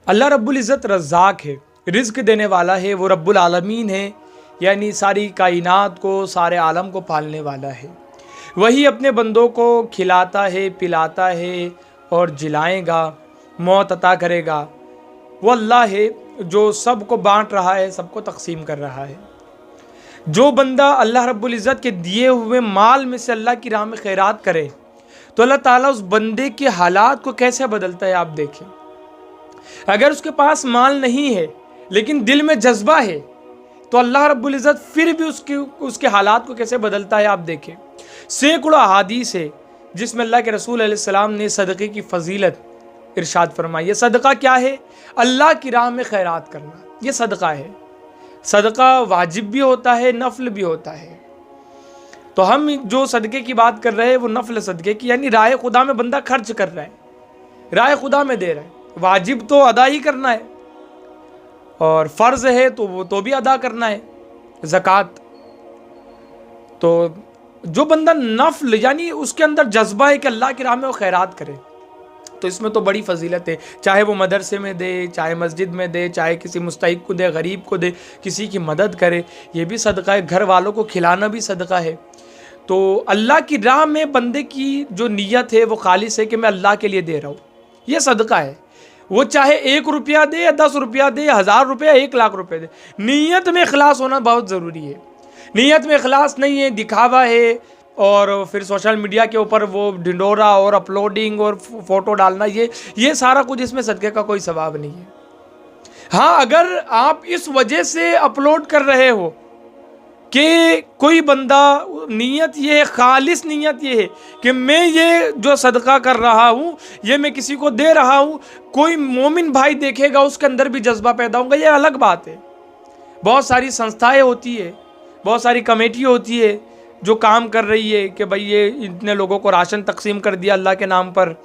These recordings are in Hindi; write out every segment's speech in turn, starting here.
अल्लाह रब्बुल इज़्ज़त रज़्ज़ाक है, रिज़्क़ देने वाला है, वो रब्बुल आलमीन है, यानी सारी कायनात को, सारे आलम को पालने वाला है। वही अपने बंदों को खिलाता है, पिलाता है और जिलाएगा, मौत अता करेगा। वो अल्लाह है जो सबको बांट रहा है, सबको तकसीम कर रहा है। जो बंदा अल्लाह रब्बुल इज़्ज़त के दिए हुए माल में से अल्लाह की राह में खैरात करे तो अल्लाह ताला उस बंदे के हालात को कैसे बदलता है आप देखें। अगर उसके पास माल नहीं है लेकिन दिल में जज्बा है तो अल्लाह रब्बुल इज़्ज़त फिर भी उसके हालात को कैसे बदलता है आप देखें। सैकड़ों अहादीस है जिसमें अल्लाह के रसूल अलैहि सलाम ने सदक़े की फजीलत इरशाद फरमाई है। सदका क्या है? अल्लाह की राह में खैरात करना, ये सदका है। सदका वाजिब भी होता है, नफल भी होता है। तो हम जो सदक़े की बात कर रहे हैं वो नफल सदक़े की, यानी राह खुदा में बंदा खर्च कर रहा है, राह खुदा में दे रहा है। वाजिब तो अदा ही करना है और फ़र्ज़ है तो वो तो भी अदा करना है, ज़कात। तो जो बंदा नफल यानी उसके अंदर जज्बा है कि अल्लाह की राह में वो खैरात करे तो इसमें तो बड़ी फजीलत है। चाहे वो मदरसे में दे, चाहे मस्जिद में दे, चाहे किसी मुस्तहिक को दे, गरीब को दे, किसी की मदद करे, ये भी सदका है। घर वालों को खिलाना भी सदका है। तो अल्लाह की राह में बंदे की जो नीयत है वो खालिस है कि मैं अल्लाह के लिए दे रहा हूँ, ये सदका है। वो चाहे 1 रुपया दे या 10 रुपया दे, 1000 रुपया, 1 लाख रुपये दे, नीयत में इखलास होना बहुत ज़रूरी है। नीयत में इखलास नहीं है, दिखावा है और फिर सोशल मीडिया के ऊपर वो ढिंडोरा और अपलोडिंग और फ़ोटो डालना, ये सारा कुछ इसमें सदक़े का कोई सवाब नहीं है। हाँ, अगर आप इस वजह से अपलोड कर रहे हो कि कोई बंदा, नीयत ये है, खालिस नीयत ये है कि मैं ये जो सदका कर रहा हूँ ये मैं किसी को दे रहा हूँ, कोई मोमिन भाई देखेगा उसके अंदर भी जज्बा पैदा होगा, ये अलग बात है। बहुत सारी संस्थाएं होती है, बहुत सारी कमेटी होती है जो काम कर रही है कि भाई ये इतने लोगों को राशन तकसीम कर दिया अल्लाह के नाम पर,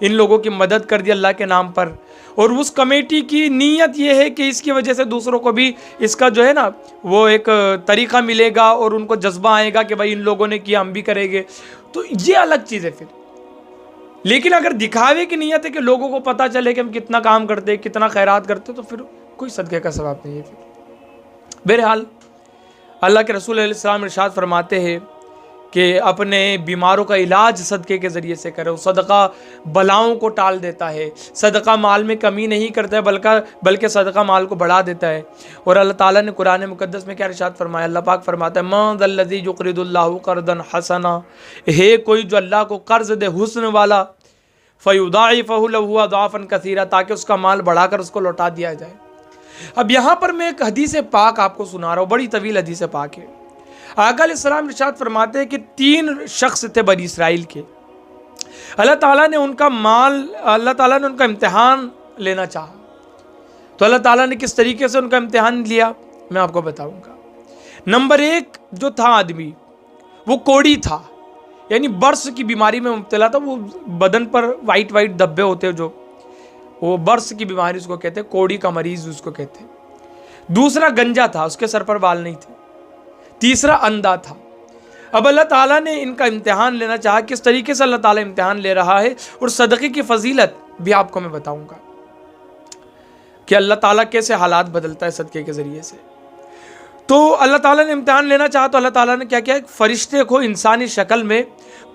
इन लोगों की मदद कर दी अल्लाह के नाम पर, और उस कमेटी की नीयत ये है कि इसकी वजह से दूसरों को भी इसका जो है ना वो एक तरीक़ा मिलेगा और उनको जज्बा आएगा कि भाई इन लोगों ने किया हम भी करेंगे। तो ये अलग चीज़ है फिर। लेकिन अगर दिखावे की नीयत है कि लोगों को पता चले कि हम कितना काम करते हैं, कितना खैरात करते, तो फिर कोई सदक़े का सवाब नहीं है। फिर बहरहाल अल्लाह के रसूल अलैहि सलाम इरशाद फरमाते हैं कि अपने बीमारों का इलाज सदक़े के ज़रिए से करो। सदका बलाओं को टाल देता है, सदका माल में कमी नहीं करता है बल्कि सदका माल को बढ़ा देता है। और अल्लाह ताला ने कुरान मुक़द्दस में क्या इरशाद फरमाया? अल्लाह पाक फरमाता है, मा ज़ल्लज़ी युक़रिदुल्लाहु क़र्ज़न हसना, है कोई जो अल्लाह को कर्ज़ दे हुस्न वाला, फ़युदाइफ़हु लहु अज़ाफ़न कसीरा, ताकि उसका माल बढ़ाकर उसको लौटा दिया जाए। अब यहाँ पर मैं एक हदीस पाक आपको सुना रहा हूँ, बड़ी तवील हदीस पाक है। आका अलैहिस्सलाम इरशाद फरमाते हैं कि 3 शख्स थे बनी इसराइल के। अल्लाह ताला ने उनका इम्तिहान लेना चाहा। तो अल्लाह ताला ने किस तरीके से उनका इम्तिहान लिया मैं आपको बताऊंगा। नंबर 1 जो था आदमी, वो कोढ़ी था, यानी बर्स की बीमारी में मुब्तला था। वो बदन पर वाइट वाइट धब्बे होते हैं, जो वो बर्स की बीमारी उसको कहते हैं, कोढ़ी का मरीज उसको कहते हैं। दूसरा गंजा था, उसके सर पर बाल नहीं थे। तीसरा अंधा था। अब अल्लाह ताला ने इनका इम्तिहान लेना चाहा। किस तरीके से अल्लाह ताला इम्तिहान ले रहा है और सदक़े की फजीलत भी आपको मैं बताऊंगा कि अल्लाह ताला कैसे हालात बदलता है सदक़े के ज़रिए से। तो अल्लाह ताला ने इम्तिहान लेना चाहा तो अल्लाह ताला ने क्या किया? एक फरिश्ते को इंसानी शक्ल में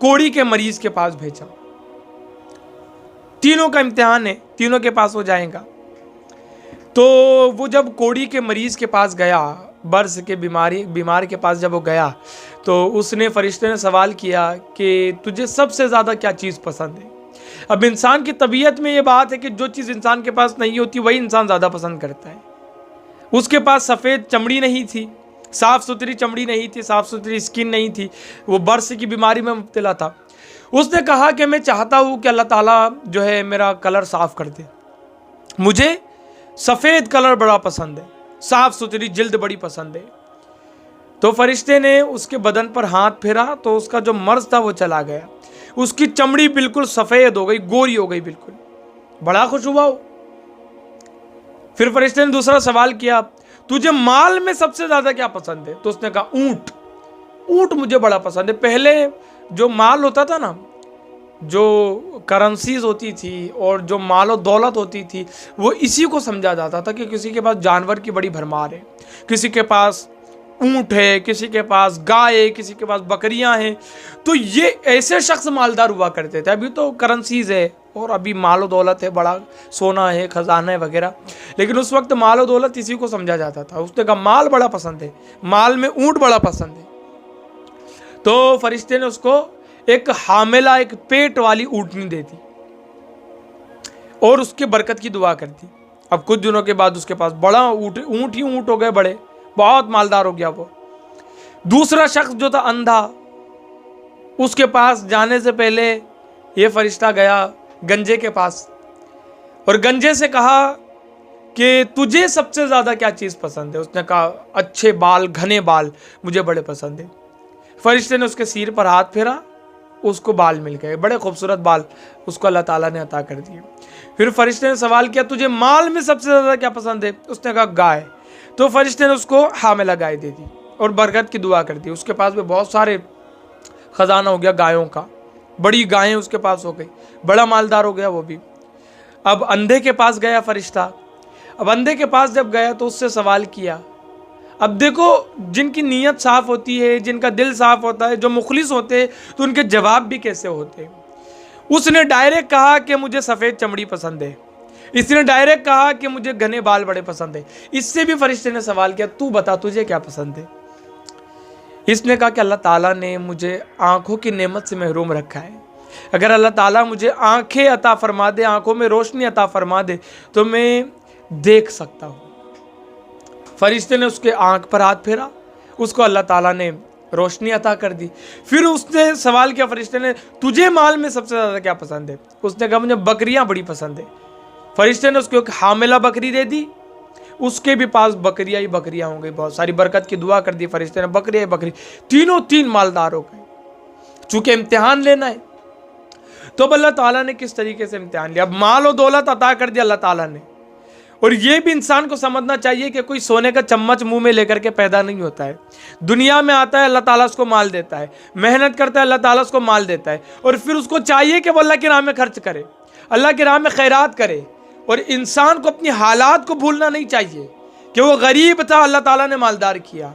कोढ़ी के मरीज़ के पास भेजा। तीनों का इम्तिहान है, तीनों के पास हो जाएगा। तो वो जब कोढ़ी के मरीज़ के पास गया, बर्स के बीमार के पास जब वो गया तो उसने फरिश्ते ने सवाल किया कि तुझे सबसे ज़्यादा क्या चीज़ पसंद है? अब इंसान की तबीयत में ये बात है कि जो चीज़ इंसान के पास नहीं होती वही इंसान ज़्यादा पसंद करता है। उसके पास सफ़ेद चमड़ी नहीं थी, साफ़ सुथरी चमड़ी नहीं थी, साफ़ सुथरी स्किन नहीं थी, वो बर्स की बीमारी में मुब्तला था। उसने कहा कि मैं चाहता हूँ कि अल्लाह ताला जो है मेरा कलर साफ़ कर दे, मुझे सफ़ेद कलर बड़ा पसंद है, साफ़ सुथरी जिल्द बड़ी पसंद है। तो फरिश्ते ने उसके बदन पर हाथ फेरा तो उसका जो मर्ज था वो चला गया, उसकी चमड़ी बिल्कुल सफ़ेद हो गई, गोरी हो गई बिल्कुल। बड़ा खुश हुआ वो। फिर फरिश्ते ने दूसरा सवाल किया, तुझे माल में सबसे ज़्यादा क्या पसंद है? तो उसने कहा ऊँट, ऊँट मुझे बड़ा पसंद है। पहले जो माल होता था ना, जो करेंसीज होती थी और जो मालो दौलत होती थी वो इसी को समझा जाता था कि किसी के पास जानवर की बड़ी भरमार है, किसी के पास ऊंट है, किसी के पास गाय है, किसी के पास बकरियां हैं, तो ये ऐसे शख्स मालदार हुआ करते थे। अभी तो करेंसीज है और अभी मालो दौलत है, बड़ा सोना है, खजाना है वगैरह, लेकिन उस वक्त मालो दौलत इसी को समझा जाता था। उसने कहा माल बड़ा पसंद है, माल में ऊंट बड़ा पसंद है। तो फरिश्ते ने उसको एक हामिला, एक पेट वाली ऊँटनी दे दी और उसके बरकत की दुआ कर दी। अब कुछ दिनों के बाद उसके पास बड़ा ऊँट ही ऊँट हो गए, बड़े, बहुत मालदार हो गया वो। दूसरा शख्स जो था अंधा, उसके पास जाने से पहले ये फरिश्ता गया गंजे के पास और गंजे से कहा कि तुझे सबसे ज़्यादा क्या चीज़ पसंद है? उसने कहा अच्छे बाल, घने बाल मुझे बड़े पसंद है। फरिश्ते ने उसके सिर पर हाथ फेरा, उसको बाल मिल गए, बड़े खूबसूरत बाल उसको अल्लाह ताला ने अता कर दिए। फिर फरिश्ते ने सवाल किया तुझे माल में सबसे ज़्यादा क्या पसंद है? उसने कहा गाय। तो फरिश्ते ने उसको हामिला गाय दे दी और बरकत की दुआ कर दी। उसके पास भी बहुत सारे खजाना हो गया गायों का, बड़ी गायें उसके पास हो गई, बड़ा मालदार हो गया वो भी। अब अंधे के पास गया फरिश्ता। अब अंधे के पास जब गया तो उससे सवाल किया। अब देखो, जिनकी नीयत साफ होती है, जिनका दिल साफ होता है, जो मुखलिस होते हैं, तो उनके जवाब भी कैसे होते हैं। उसने डायरेक्ट कहा कि मुझे सफ़ेद चमड़ी पसंद है, इसने डायरेक्ट कहा कि मुझे घने बाल बड़े पसंद है। इससे भी फरिश्ते ने सवाल किया तू बता तुझे क्या पसंद है? इसने कहा कि अल्लाह ताला ने मुझे आंखों की नेमत से महरूम रखा है, अगर अल्लाह ताला मुझे आंखें अता फरमा दे, आंखों में रोशनी अता फरमा दे तो मैं देख सकता हूँ। फरिश्ते ने उसके आंख पर हाथ फेरा, उसको अल्लाह ताला ने रोशनी अता कर दी। फिर उसने सवाल किया फरिश्ते ने तुझे माल में सबसे ज़्यादा क्या पसंद है? उसने कहा मुझे बकरियां बड़ी पसंद है। फरिश्ते ने उसको एक हामिला बकरी दे दी, उसके भी पास बकरियां ही बकरियां हो गई, बहुत सारी बरकत की दुआ कर दी फरिश्ते ने, बकरी ही बकरी, तीनों तीन मालदार हो गए। चूंकि इम्तिहान लेना है तो अब अल्लाह ताला ने किस तरीके से इम्तिहान लिया, अब माल और दौलत अता कर दिया अल्लाह ताला ने। और ये भी इंसान को समझना चाहिए कि कोई सोने का चम्मच मुंह में लेकर के पैदा नहीं होता है। दुनिया में आता है, अल्लाह ताला उसको माल देता है, मेहनत करता है, अल्लाह ताला उसको माल देता है, और फिर उसको चाहिए कि वो अल्लाह की राह में खर्च करे, अल्लाह की राह में खैरात करे। और इंसान को अपनी हालात को भूलना नहीं चाहिए कि वो गरीब था, अल्लाह ताला ने मालदार किया,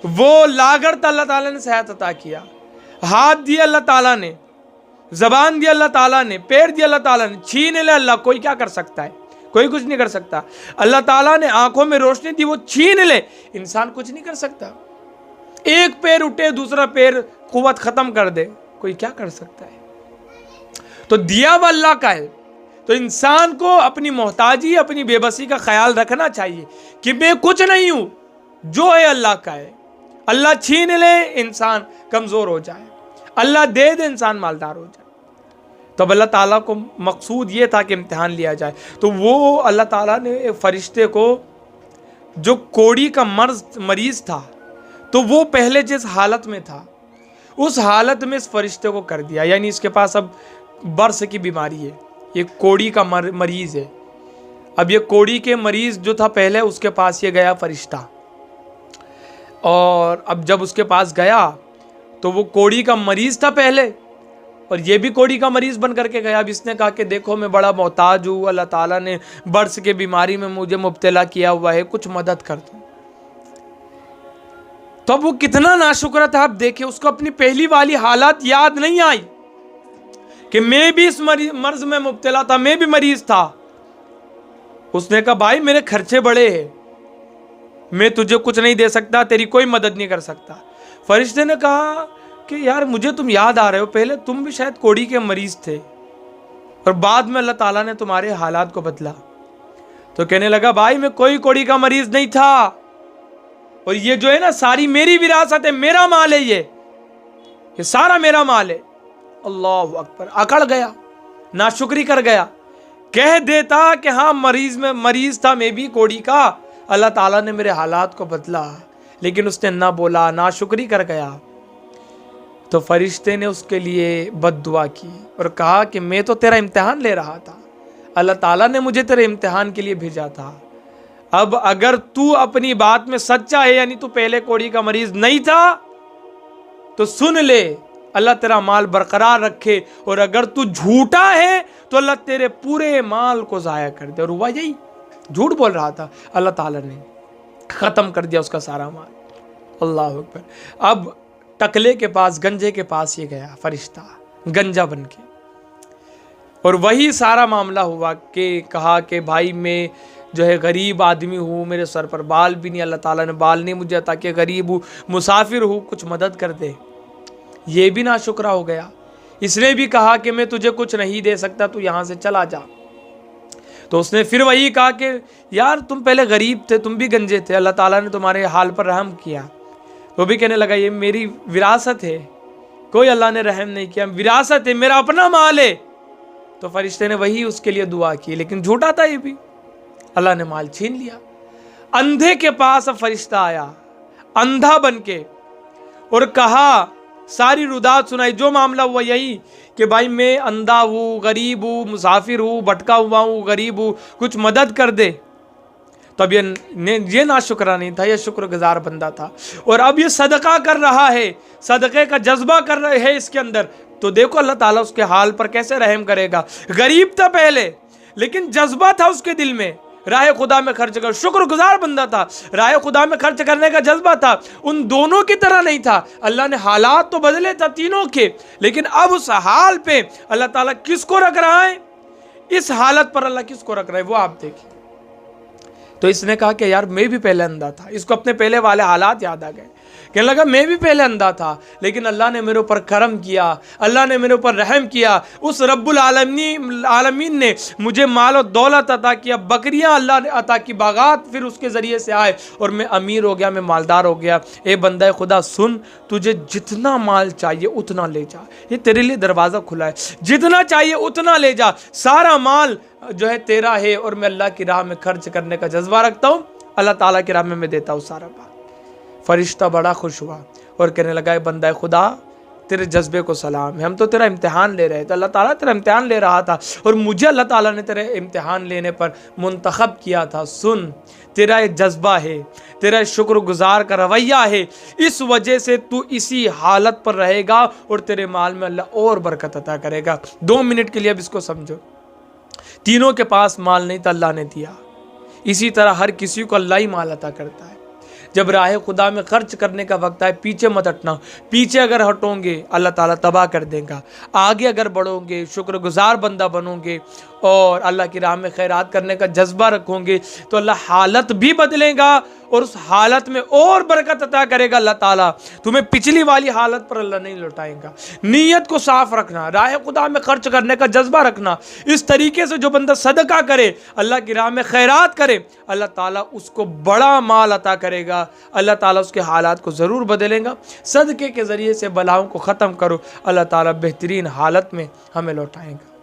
वो लागर था, अल्लाह ताला ने सेहत अता किया, हाथ दिया अल्लाह ताला ने, जबान दिया अल्लाह ताला ने, पैर दिया अल्लाह ताला ने, छीन ले अल्लाह, कोई क्या कर सकता है? कोई कुछ नहीं कर सकता। अल्लाह ताला ने आंखों में रोशनी दी, वो छीन ले, इंसान कुछ नहीं कर सकता। एक पैर उठे दूसरा पैर कुव्वत खत्म कर दे, कोई क्या कर सकता है? तो दिया हुआ अल्लाह का है, तो इंसान को अपनी मोहताजी, अपनी बेबसी का ख्याल रखना चाहिए कि मैं कुछ नहीं हूं, जो है अल्लाह का है। अल्लाह छीन ले इंसान कमजोर हो जाए, अल्लाह दे दे इंसान मालदार हो जाए। तब अल्लाह ताला को मकसूद ये था कि इम्तिहान लिया जाए। तो वो अल्लाह ताला ने एक फरिश्ते को, जो कोड़ी का मरीज था, तो वो पहले जिस हालत में था उस हालत में इस फरिश्ते को कर दिया। यानी इसके पास अब बर्स की बीमारी है, ये कोड़ी का मरीज है। अब ये कोड़ी के मरीज जो था पहले, उसके पास ये गया फरिश्ता, और अब जब उसके पास गया तो वो कोड़ी का मरीज था पहले, और ये भी कोड़ी का मरीज बन करके गया। अब इसने कहा कि देखो मैं बड़ा मोहताज हूँ, अल्लाह ताला ने बर्स के बीमारी में मुझे मुब्तला किया हुआ है, कुछ मदद कर दो। तो अब वो कितना नाशुक्र था। अब देखिए, उसको अपनी पहली वाली हालात याद नहीं आई कि मैं भी इस मर्ज में मुब्तला था, मैं भी मरीज था। उसने कहा भाई मेरे खर्चे बड़े हैं, मैं तुझे कुछ नहीं दे सकता, तेरी कोई मदद नहीं कर सकता। फरिश्ते ने कहा कि यार मुझे तुम याद आ रहे हो, पहले तुम भी शायद कोड़ी के मरीज थे और बाद में अल्लाह ताला ने तुम्हारे हालात को बदला। तो कहने लगा भाई मैं कोई कोड़ी का मरीज नहीं था, और ये जो है ना सारी मेरी विरासत है, मेरा माल है, ये सारा मेरा माल है। अल्लाह अकबर, अकड़ गया, नाशुक्री कर गया। कह देता कि हाँ मरीज था मैं भी कोड़ी का, अल्लाह ताला ने मेरे हालात को बदला, लेकिन उसने ना बोला, नाशुक्री कर गया। तो फरिश्ते ने उसके लिए बद्दुआ की और कहा कि मैं तो तेरा इम्तिहान ले रहा था, अल्लाह ताला ने मुझे तेरे इम्तिहान के लिए भेजा था। अब अगर तू अपनी बात में सच्चा है, यानी तू पहले कोड़ी का मरीज नहीं था, तो सुन ले, अल्लाह तेरा माल बरकरार रखे, और अगर तू झूठा है तो अल्लाह तेरे पूरे माल को ज़ाया कर दे। और हुआ यही, झूठ बोल रहा था, अल्लाह ताला ने ख़त्म कर दिया उसका सारा माल। अल्लाह अकबर। अब टकले के पास, गंजे के पास ये गया फरिश्ता गंजा बन के, और वही सारा मामला हुआ कि कहा कि भाई मैं जो है गरीब आदमी हूँ, मेरे सर पर बाल भी नहीं, अल्लाह ताला ने बाल नहीं मुझे अता किए, गरीब हूँ, मुसाफिर हूँ, कुछ मदद कर दे। ये भी नाशुक्रा हो गया। इसने भी कहा कि मैं तुझे कुछ नहीं दे सकता, तू यहाँ से चला जा। तो उसने फिर वही कहा कि यार तुम पहले गरीब थे, तुम भी गंजे थे, अल्लाह ताला ने तुम्हारे हाल पर रहम किया। वो भी कहने लगा ये मेरी विरासत है, कोई अल्लाह ने रहम नहीं किया, विरासत है, मेरा अपना माल है। तो फरिश्ते ने वही उसके लिए दुआ की, लेकिन झूठा था ये भी, अल्लाह ने माल छीन लिया। अंधे के पास अब फरिश्ता आया अंधा बन के, और कहा, सारी रुदात सुनाई। जो मामला हुआ यही कि भाई मैं अंधा हूँ, गरीब हूँ, मुसाफिर हूँ, भटका हुआ हूँ, गरीब हूँ, कुछ मदद कर दे। तो अब ये नाशुक्रा नहीं था, ये शुक्रगुजार बंदा था, और अब ये सदका कर रहा है, सदक़े का जज्बा कर रहे है इसके अंदर। तो देखो अल्लाह ताला उसके हाल पर कैसे रहम करेगा। गरीब था पहले, लेकिन जज्बा था उसके दिल में, राह खुदा में खर्च कर, शुक्रगुजार बंदा था, राह खुदा में खर्च करने का जज्बा था। उन दोनों की तरह नहीं था। अल्लाह ने हालात तो बदले था तीनों के, लेकिन अब उस हाल पे अल्लाह ताला किसको रख रहा है, इस हालत पर अल्लाह किसको रख रहा है वो आप देखिए। तो इसने कहा कि यार मैं भी पहले अंधा था, इसको अपने पहले वाले हालात याद आ गए। कहने लगा मैं भी पहले अंधा था, लेकिन अल्लाह ने मेरे ऊपर करम किया, अल्लाह ने मेरे ऊपर रहम किया। उस रब्बुल आलमीन ने मुझे माल और दौलत अता किया, बकरियां अल्लाह ने अता की, बागात फिर उसके ज़रिए से आए, और मैं अमीर हो गया, मैं मालदार हो गया। ए बंदा खुदा सुन, तुझे जितना माल चाहिए उतना ले जा, ये तेरे लिए दरवाज़ा खुला है, जितना चाहिए उतना ले जा, सारा माल जो है तेरा है, और मैं अल्लाह की राह में खर्च करने का जज्बा रखता हूँ, अल्लाह ताला की राह में मैं देता हूँ सारा माल। फरिश्ता बड़ा खुश हुआ और कहने लगा बंदा खुदा तेरे जज्बे को सलाम है, हम तो तेरा इम्तिहान ले रहे थे, अल्लाह ताला तेरा इम्तिहान ले रहा था, और मुझे अल्लाह ताला ने तेरे इम्तिहान लेने पर मुंतखब किया था। सुन, तेरा ये जज्बा है, तेरा शुक्रगुजार का रवैया है, इस वजह से तू इसी हालत पर रहेगा, और तेरे माल में अल्लाह और बरकत अता करेगा। 2 मिनट के लिए अब इसको समझो। तीनों के पास माल नहीं था, अल्लाह ने दिया। इसी तरह हर किसी को अल्लाह ही माल अता करता है। जब राह खुदा में खर्च करने का वक्त आए, पीछे मत हटना। पीछे अगर हटोगे अल्लाह ताला तबाह कर देगा। आगे अगर बढ़ोगे, शुक्रगुजार बंदा बनोगे, और अल्लाह की राह में खैरात करने का जज्बा रखोगे, तो अल्लाह हालत भी बदलेगा, और उस हालत में और बरकत अता करेगा अल्लाह ताला। तुम्हें पिछली वाली हालत पर अल्लाह नहीं लौटाएगा। नीयत को साफ रखना, राह खुदा में खर्च करने का जज्बा रखना। इस तरीके से जो बंदा सदका करे, अल्लाह की राह में खैरात करे, अल्लाह ताला उसको बड़ा माल अता करेगा, अल्लाह ताला उसके हालात को ज़रूर बदलेगा। सदके के ज़रिए से बलाओं को ख़त्म करो, अल्लाह ताला बेहतरीन हालत में हमें लौटाएगा।